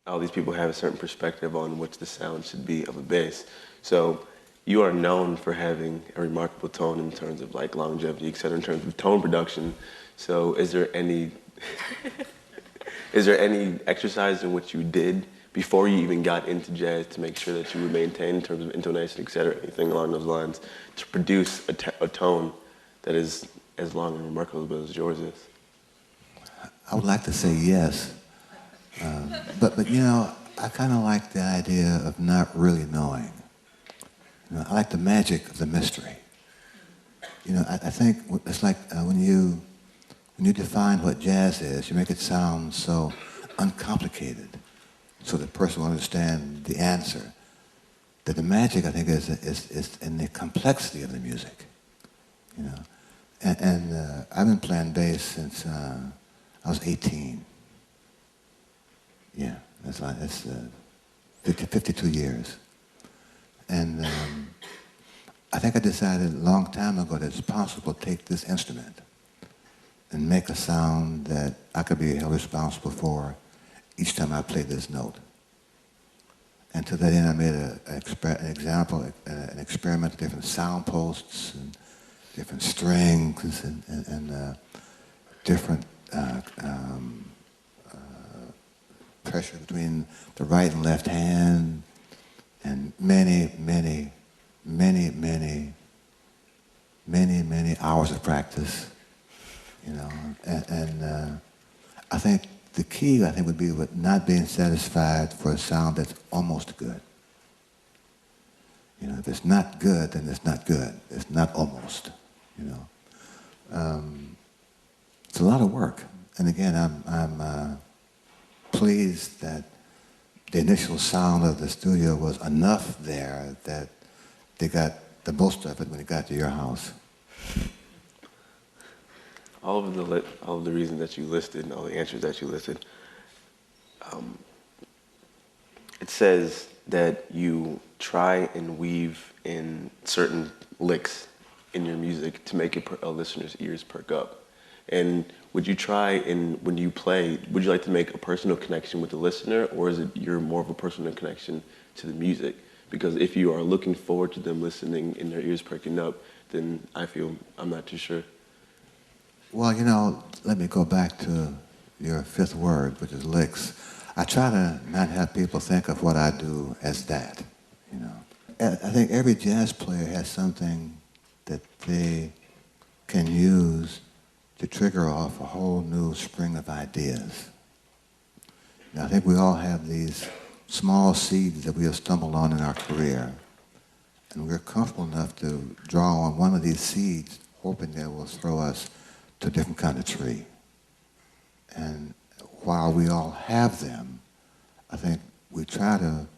all these people have a certain perspective on what the sound should be of a bass. So you are known for having a remarkable tone in terms of like longevity, et cetera, in terms of tone production. So is there any exercise in which you did before you even got into jazz to make sure that you would maintain in terms of intonation, et cetera, anything along those lines, to produce a tone that is as long and remarkable as yours is? I would like to say yes, but you know, I kind of like the idea of not really knowing. You know, I like the magic of the mystery. You know, I think it's like when you define what jazz is, you make it sound so uncomplicated, so the person will understand the answer. That the magic, I think, is in the complexity of the music. You know, and I've been playing bass since I was 18. Yeah, that's 52 years. And I think I decided a long time ago that it's possible to take this instrument and make a sound that I could be held responsible for each time I play this note. And to that end, I made an experiment with different sound posts and different strings and different pressure between the right and left hand, and many hours of practice, you know. And I think the key, would be with not being satisfied for a sound that's almost good. You know, if it's not good, then it's not good. It's not almost, you know. It's a lot of work. And again, I'm pleased that the initial sound of the studio was enough there that they got the most of it when it got to your house. All of the reasons that you listed and all the answers that you listed, it says that you try and weave in certain licks in your music to make a listener's ears perk up. And would you try, and when you play, would you like to make a personal connection with the listener, or is it you're more of a personal connection to the music? Because if you are looking forward to them listening and their ears perking up, then I'm not too sure. Well, you know, let me go back to your fifth word, which is licks. I try to not have people think of what I do as that, you know. I think every jazz player has something that they can use to trigger off a whole new string of ideas. Now, I think we all have these small seeds that we have stumbled on in our career, and we're comfortable enough to draw on one of these seeds, hoping that it will throw us to a different kind of tree. And while we all have them, I think we try to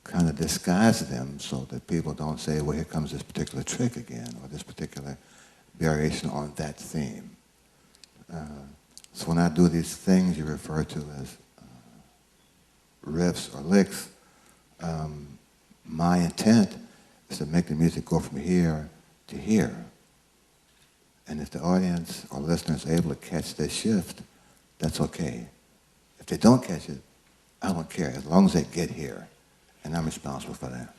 kind of disguise them so that people don't say, well, here comes this particular trick again, or this particular variation on that theme. So when I do these things you refer to as riffs or licks, my intent is to make the music go from here to here. And if the audience or listener is able to catch that shift, that's okay. If they don't catch it, I don't care, as long as they get here, and I'm responsible for that.